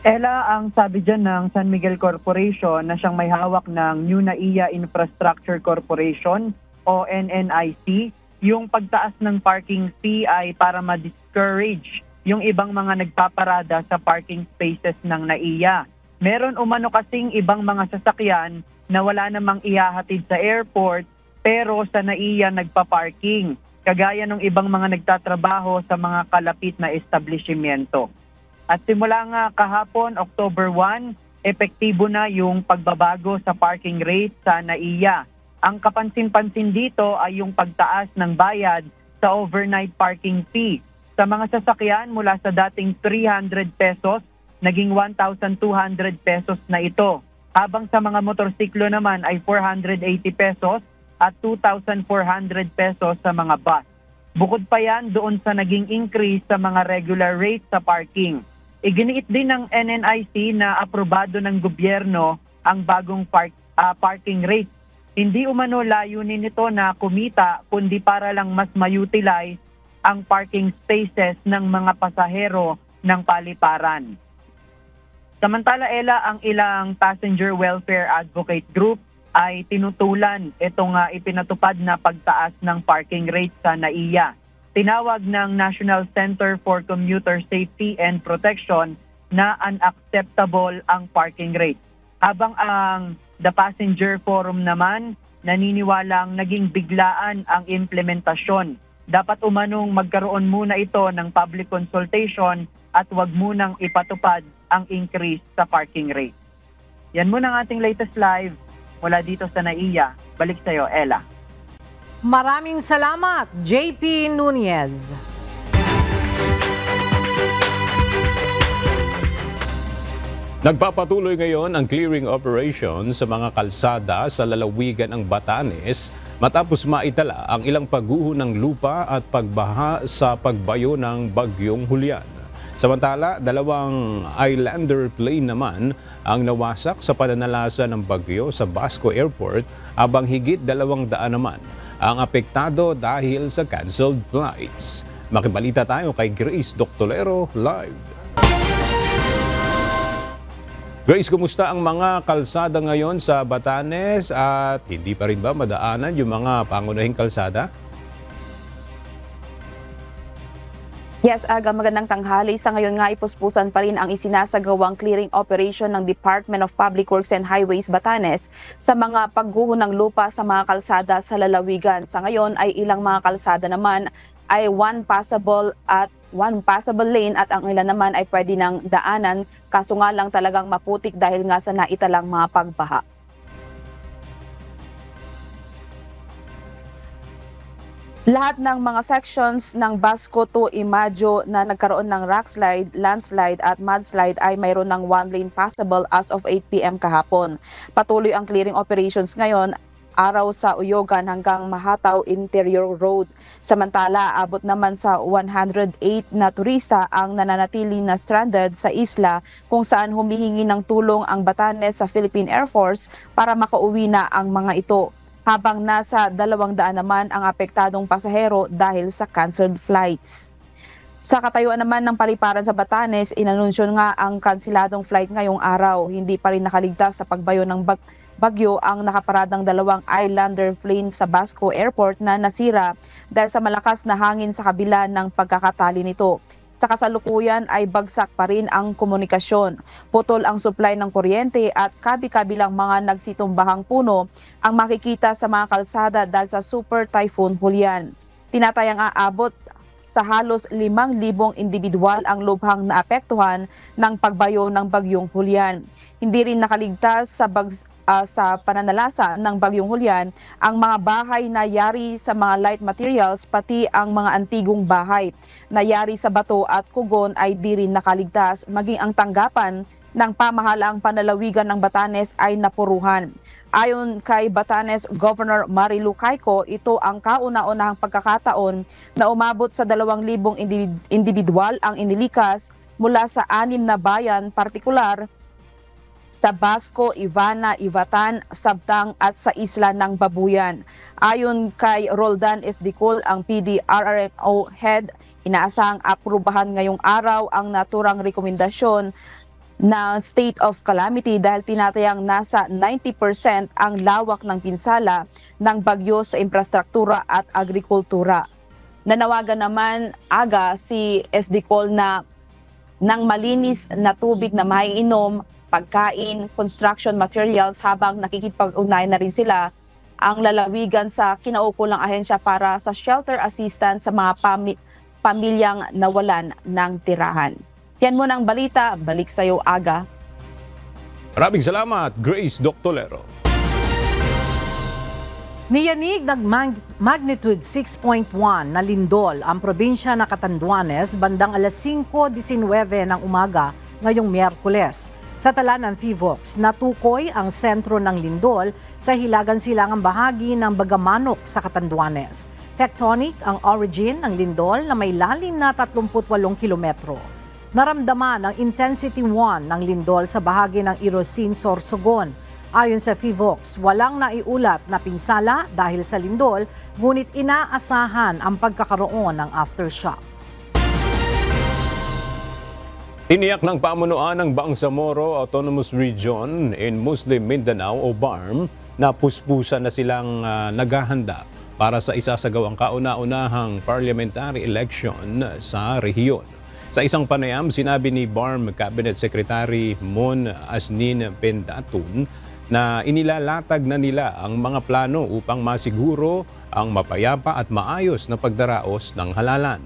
Ella, ang sabi dyan ng San Miguel Corporation na siyang may hawak ng New NAIA Infrastructure Corporation o NNIC, yung pagtaas ng parking fee ay para ma-discourage yung ibang mga nagpaparada sa parking spaces ng NAIA. Meron umano kasing ibang mga sasakyan na wala namang ihahatid sa airport pero sa NAIA nagpa-parking, kagaya ng ibang mga nagtatrabaho sa mga kalapit na establishmento. At simula nga kahapon, October 1, epektibo na yung pagbabago sa parking rate sa NAIA. Ang kapansin-pansin dito ay yung pagtaas ng bayad sa overnight parking fee. Sa mga sasakyan mula sa dating 300 pesos, naging 1,200 pesos na ito. Habang sa mga motorsiklo naman ay 480 pesos at 2,400 pesos sa mga bus. Bukod pa yan doon sa naging increase sa mga regular rates sa parking. Iginiit din ng NNIC na aprobado ng gobyerno ang bagong parking rate. Hindi umano layunin nito na kumita kundi para lang mas ma-utilize ang parking spaces ng mga pasahero ng paliparan. Samantala, Ella, ang ilang passenger welfare advocate group ay tinutulan itong ipinatupad na pagtaas ng parking rate sa NAIA. Tinawag ng National Center for Commuter Safety and Protection na unacceptable ang parking rate. Habang ang The Passenger Forum naman naniniwalang naging biglaan ang implementasyon. Dapat umanong magkaroon muna ito ng public consultation at wag munang ipatupad ang increase sa parking rate. Yan muna ang ating latest live mula dito sa NAIA. Balik sa iyo, Ella. Maraming salamat, JP Nunez. Nagpapatuloy ngayon ang clearing operation sa mga kalsada sa lalawigan ng Batanes matapos maitala ang ilang pagguho ng lupa at pagbaha sa pagbayo ng Bagyong Julian. Samantala, 2 Islander plane naman ang nawasak sa pananalasa ng bagyo sa Basco Airport, habang higit 200 naman ang apektado dahil sa canceled flights. Makibalita tayo kay Grace Doctolero live. Grace, kumusta ang mga kalsada ngayon sa Batanes at hindi pa rin ba madaanan yung mga pangunahing kalsada? Yes, Aga, magandang tanghali. Sa ngayon nga, ipuspusan pa rin ang isinasagawang clearing operation ng Department of Public Works and Highways Batanes sa mga pagguho ng lupa sa mga kalsada sa lalawigan. Sa ngayon ay ilang mga kalsada naman ay one passable lane at ang ilan naman ay pwede ng daanan, kaso nga lang talagang maputik dahil nga sa naitalang mga pagbaha. Lahat ng mga sections ng Basco to Imajo na nagkaroon ng rock slide, landslide at mudslide ay mayroon ng one lane passable as of 8 p.m. kahapon. Patuloy ang clearing operations ngayon araw sa Uyogan hanggang Mahataw Interior Road. Samantala, abot naman sa 108 na turista ang nananatili na stranded sa isla, kung saan humihingi ng tulong ang Batanes sa Philippine Air Force para makauwi na ang mga ito. Habang nasa 200 naman ang apektadong pasahero dahil sa canceled flights. Sa katayuan naman ng paliparan sa Batanes, inanunsyo nga ang kanseladong flight ngayong araw. Hindi pa rin nakaligtas sa pagbayo ng bagyo ang nakaparadang 2 Islander plane sa Basco Airport na nasira dahil sa malakas na hangin sa kabila ng pagkakatali nito. Sa kasalukuyan ay bagsak pa rin ang komunikasyon. Putol ang supply ng kuryente at kabi-kabilang mga nagsitumbahang puno ang makikita sa mga kalsada dahil sa Super Typhoon Julian. Tinatayang aabot sa halos 5,000 individual ang lubhang naapektuhan ng pagbayo ng Bagyong Julian. Hindi rin nakaligtas sa pananalasa ng Bagyong Julian ang mga bahay na yari sa mga light materials, pati ang mga antigong bahay na yari sa bato at kugon ay di rin nakaligtas, maging ang tanggapan ng pamahalaang panlalawigan ng Batanes ay napuruhan. Ayon kay Batanes Governor Marilu Cayco, ito ang kauna-unahang pagkakataon na umabot sa 2,000 individual ang inilikas mula sa 6 na bayan, partikular sa Basco, Ivana, Ivatan, Sabtang at sa isla ng Babuyan. Ayon kay Roldan Esdicol, ang PDRRMO head, inaasahang aprubahan ngayong araw ang naturang rekomendasyon na state of calamity dahil tinatayang nasa 90% ang lawak ng pinsala ng bagyo sa infrastruktura at agrikultura. Nanawagan naman Aga si Esdicol na ng malinis na tubig na maiinom, pagkain, construction materials habang nakikipag-ugnayan na rin sila ang lalawigan sa kinaukulang ahensya para sa shelter assistance sa mga pamilyang nawalan ng tirahan. Yan muna ang balita. Balik sa iyo, Aga. Maraming salamat, Grace Doctolero. Niyanig magnitude 6.1 na lindol ang probinsya ng Catanduanes bandang alas 5:19 ng umaga ngayong Miyerkules. Sa tala ng PHIVOLCS, natukoy ang sentro ng lindol sa hilagan-silangang bahagi ng Bagamanok sa Catanduanes. Tectonic ang origin ng lindol na may lalim na 38 kilometro. Naramdaman ang intensity 1 ng lindol sa bahagi ng Irosin, Sorsogon. Ayon sa PHIVOLCS, walang naiulat na pinsala dahil sa lindol, ngunit inaasahan ang pagkakaroon ng aftershocks. Tiniyak ng pamunuan ng Bangsamoro Autonomous Region in Muslim Mindanao o BARM na puspusan na silang naghahanda para sa isasagawang kauna-unahang parliamentary election sa rehiyon. Sa isang panayam, sinabi ni BARM Cabinet Secretary Mon Asnin Pendatun na inilalatag na nila ang mga plano upang masiguro ang mapayapa at maayos na pagdaraos ng halalan.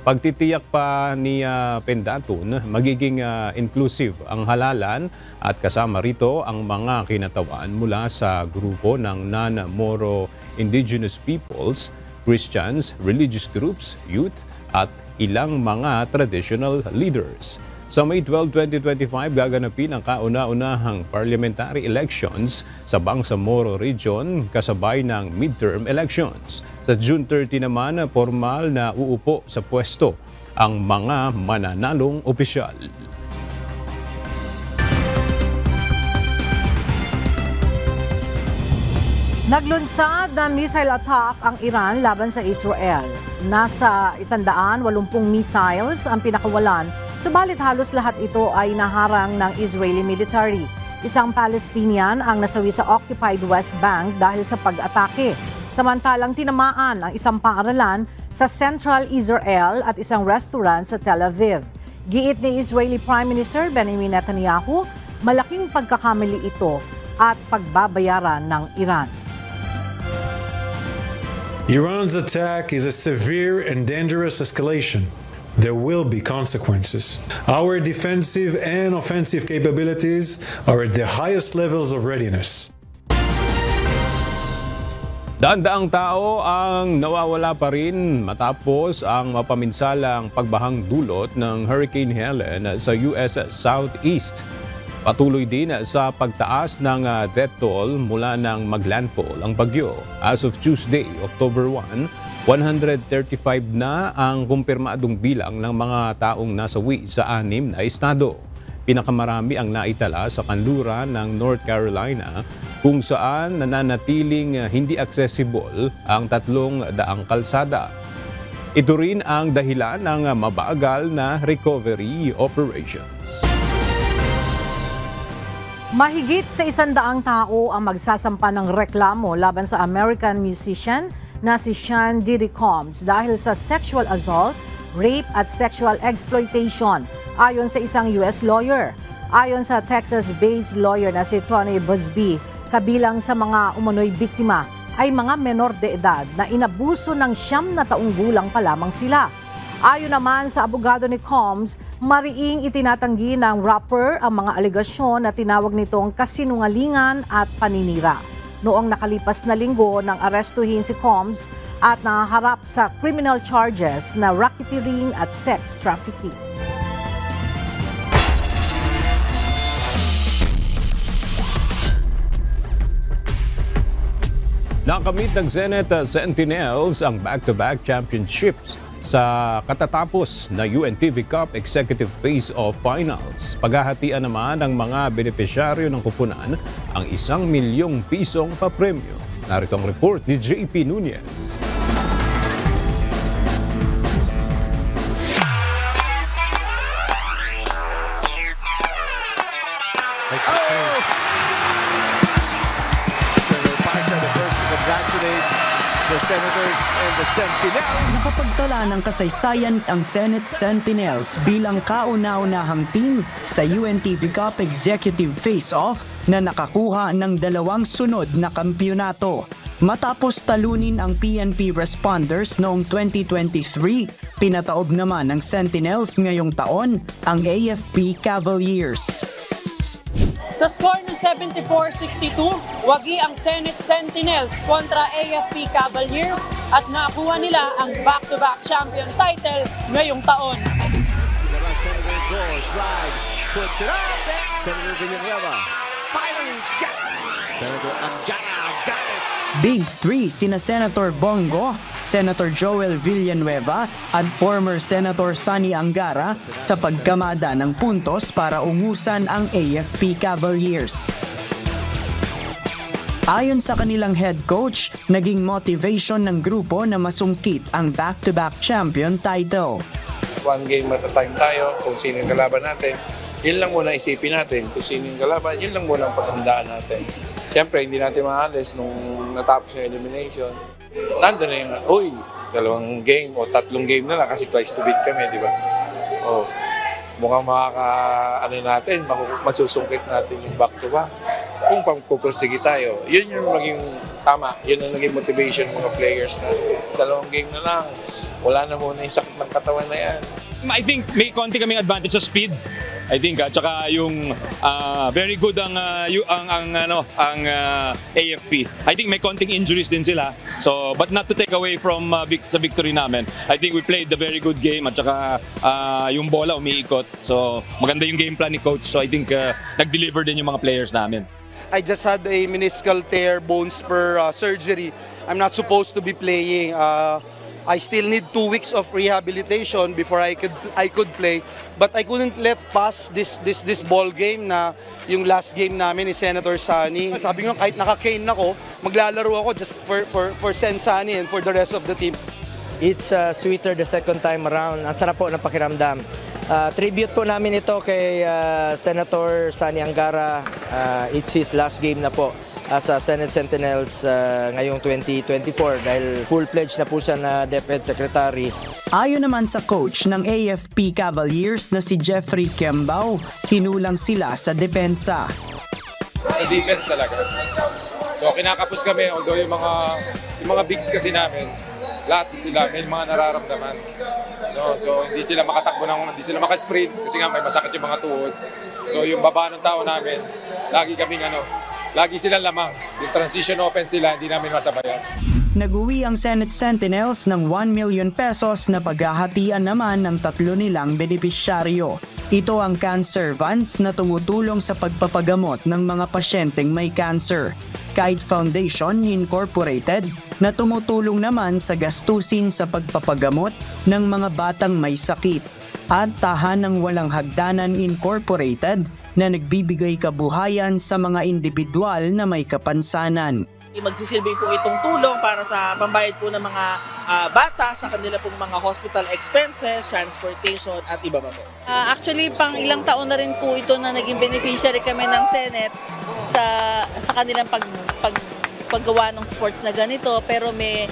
Pagtitiyak pa ni Pendatun, magiging inclusive ang halalan at kasama rito ang mga kinatawan mula sa grupo ng non-Moro indigenous peoples, Christians, religious groups, youth at ilang mga traditional leaders. Sa May 12, 2025, gaganapin ang kauna-unahang parliamentary elections sa Bangsamoro Region kasabay ng midterm elections. Sa June 30 naman, formal na uupo sa pwesto ang mga mananalong opisyal. Naglunsad ng missile attack ang Iran laban sa Israel. Nasa 180 missiles ang pinakawalan, subalit halos lahat ito ay naharang ng Israeli military. Isang Palestinian ang nasawi sa occupied West Bank dahil sa pag-atake. Samantalang tinamaan ang isang paaralan sa Central Israel at isang restaurant sa Tel Aviv. Giit ni Israeli Prime Minister Benjamin Netanyahu, malaking pagkakamali ito at pagbabayaran ng Iran. Iran's attack is a severe and dangerous escalation. There will be consequences. Our defensive and offensive capabilities are at the highest levels of readiness. Daan-daang tao ang nawawala pa rin matapos ang mapaminsalang pagbahang dulot ng Hurricane Helen sa US Southeast. Patuloy din sa pagtaas ng death toll mula nang maglandfall ang bagyo. As of Tuesday, October 1, 135 na ang kumpirmadong bilang ng mga taong nasawi sa 6 na estado. Pinakamarami ang naitala sa kanluran ng North Carolina kung saan nananatiling hindi accessible ang 300 kalsada. Ito rin ang dahilan ng mabagal na recovery operations. Mahigit sa 100 tao ang magsasampa ng reklamo laban sa American musician na si Sean Diddy Combs dahil sa sexual assault, rape at sexual exploitation, ayon sa isang US lawyer. Ayon sa Texas-based lawyer na si Tony Busby, kabilang sa mga umano'y biktima ay mga menor de edad na inabuso ng 9 na taong gulang pa lamang sila. Ayon naman sa abogado ni Combs, mariing itinatanggi ng rapper ang mga alegasyon na tinawag nitong kasinungalingan at paninira. Noong nakalipas na linggo nang arestuhin si Combs at naharap sa criminal charges na racketeering at sex trafficking. Nakamit ng Senate Sentinels ang back-to-back championships sa katatapos na UNTV Cup Executive Face-Off Finals. Paghahatian naman ng mga benepisyaryo ng kupunan ang 1 milyong pisong papremyo. Narito ang report ni JP Nunez. The Senators and the Sentinels. Nakapagtala ng kasaysayan ang Senate Sentinels bilang kauna-unahang team sa UNTV Cup Executive Face-Off na nakakuha ng 2 sunod na kampyonato. Matapos talunin ang PNP Responders noong 2023, pinataob naman ng Sentinels ngayong taon ang AFP Cavaliers. Sa score ng 74-62, wagi ang Senate Sentinels kontra AFP Cavaliers at nakakuha nila ang back-to-back champion title ngayong taon. Senator Gore drives, puts it up, Senator Villanueva finally got it. Senator Angara got it. Big three sina Senator Bongo, Senator Joel Villanueva at former Senator Sonny Angara sa pagkamada ng puntos para ungusan ang AFP Cavaliers. Ayon sa kanilang head coach, naging motivation ng grupo na masungkit ang back-to-back champion title. One game at a time tayo, kung sino yung kalaban natin, yun lang muna isipin natin. Kung sino yung kalaban, yun lang muna ang paghandaan natin. Siyempre, hindi natin maalis nung natapos yung elimination. Nandun na yung, 2 game o 3 game na lang kasi twice to beat kami, di ba? Mukhang masusungkit natin yung back-to-back. Kung pagpupursige tayo, yun yung maging tama. Yun ang naging motivation ng mga players na 2 game na lang. Wala na muna yung sakit ng katawan na yan. I think may konti kaming advantage sa speed. I think tsaka yung very good ang AFP. I think may konting injuries din sila. So but not to take away from sa victory namin. I think we played a very good game at saka yung bola umiikot. So maganda yung game plan ni coach. So I think nag-deliver din yung mga players namin. I just had a meniscal tear, bone spur surgery. I'm not supposed to be playing. I still need 2 weeks of rehabilitation before I could play. But I couldn't let pass this ball game na yung last game namin ni Senator Sani. Sabi ko kahit naka-cane ako, maglalaro ako just for Sen Sani and for the rest of the team. It's sweeter the second time around. Ang sarap po ng pakiramdam. Tribute po namin ito kay Senator Sani Angara. It's his last game na po sa Senate Sentinels ngayong 2024 dahil full-pledged na po siya na DepEd Secretary. Ayon naman sa coach ng AFP Cavaliers na si Jeffrey Kembao, kinulang sila sa depensa. Sa defense talaga. So kinakapos kami, although yung mga bigs kasi namin, lahat sila may mga nararamdaman. No, so hindi sila makatakbo hindi sila makasprint kasi nga may masakit yung mga tuhod. So yung baba ng tao namin, lagi silang lamang. Yung transition offense sila, hindi namin masabayan. Nag-uwi ang Senate Sentinels ng 1 million pesos na paghahatian naman ng 3 nilang benepisyaryo. Ito ang cancer funds na tumutulong sa pagpapagamot ng mga pasyenteng may cancer. Kite Foundation Incorporated na tumutulong naman sa gastusin sa pagpapagamot ng mga batang may sakit. At Tahanang Walang Hagdanan Incorporated na nagbibigay kabuhayan sa mga individual na may kapansanan. Magsisilbing po itong tulong para sa pambayad po ng mga bata sa kanila pong mga hospital expenses, transportation at iba pa po. Actually, pang ilang taon na rin po ito na naging beneficiary kami ng Senate sa kanilang paggawa ng sports na ganito, pero may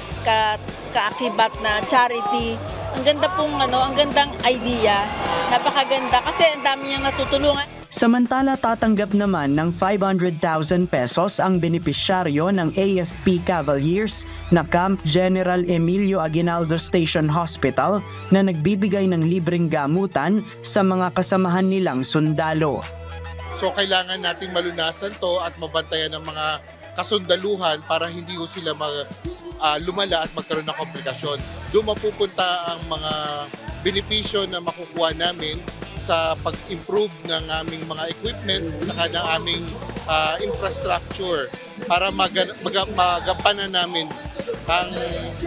kaakibat na charity. Ang ganda pong ang gandang idea. Napakaganda kasi ang dami niyang natutulungan. Samantala, tatanggap naman ng 500,000 pesos ang benepisyaryo ng AFP Cavaliers na Camp General Emilio Aguinaldo Station Hospital na nagbibigay ng libreng gamutan sa mga kasamahan nilang sundalo. So kailangan nating malunasan to at mabantayan ng mga kasundaluhan para hindi ko sila lumala at magkaroon ng komplikasyon. Doon mapupunta ang mga benepisyo na makukuha namin sa pag-improve ng aming mga equipment saka ng aming infrastructure para magampanan namin ang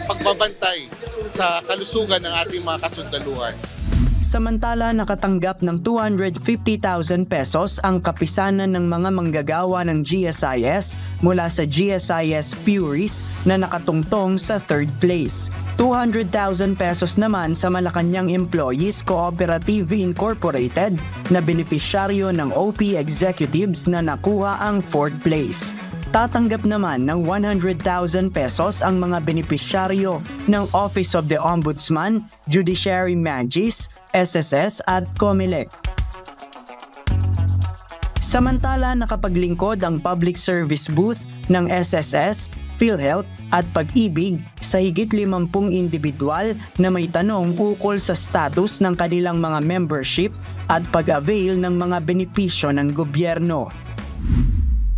pagbabantay sa kalusugan ng ating mga kasundaluhan. Samantala, nakatanggap ng 250,000 pesos ang kapisanan ng mga manggagawa ng GSIS mula sa GSIS Furies na nakatungtong sa 3rd place. 200,000 pesos naman sa Malacanang Employees Cooperative Incorporated na benepisyaryo ng OP Executives na nakuha ang 4th place. Tatanggap naman ng 100,000 pesos ang mga benepisyaryo ng Office of the Ombudsman, Judiciary Magis, SSS at COMELEC. Samantala, nakapaglingkod ang public service booth ng SSS, PhilHealth at Pag-ibig sa higit 50 individual na may tanong ukol sa status ng kanilang mga membership at pag-avail ng mga benepisyo ng gobyerno.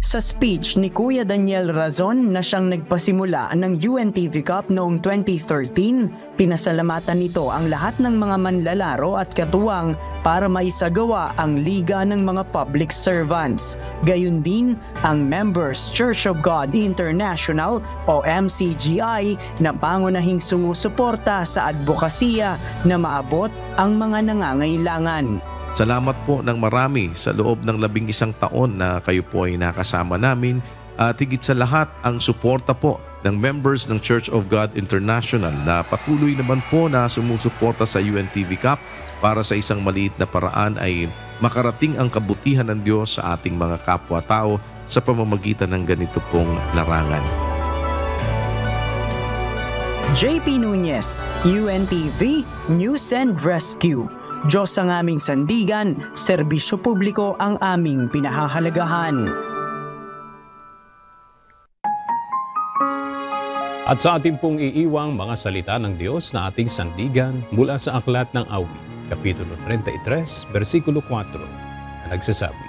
Sa speech ni Kuya Daniel Razon na siyang nagpasimula ng UNTV Cup noong 2013, pinasalamatan nito ang lahat ng mga manlalaro at katuwang para maisagawa ang Liga ng mga Public Servants. Gayun din ang Members Church of God International o MCGI na pangunahing sumusuporta sa advokasya na maabot ang mga nangangailangan. Salamat po ng marami sa loob ng 11 taon na kayo po ay nakasama namin at higit sa lahat ang suporta po ng members ng Church of God International na patuloy naman po na sumusuporta sa UNTV Cup para sa isang maliit na paraan ay makarating ang kabutihan ng Diyos sa ating mga kapwa-tao sa pamamagitan ng ganito pong larangan. JP Nunez, UNTV News and Rescue. Diyos ang aming sandigan, serbisyo publiko ang aming pinahahalagahan. At sa ating pong iiwang mga salita ng Diyos na ating sandigan mula sa Aklat ng Awit, Kapitulo 33, versikulo 4. na nagsasabi,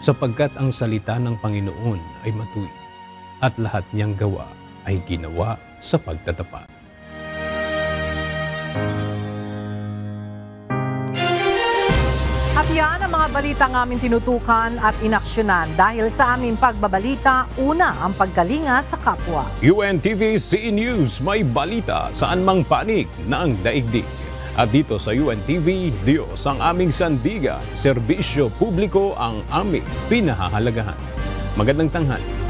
sapagkat ang salita ng Panginoon ay matuwid at lahat niyang gawa ay ginawa sa pagtatapat. At yan ang mga balitang aming tinutukan at inaksyonan dahil sa aming pagbabalita, una ang pagkalinga sa kapwa. UNTV CE News, may balita saan mang panig ng daigdig. At dito sa UNTV, Diyos ang aming sandigan, serbisyo publiko ang aming pinahahalagahan. Magandang tanghali.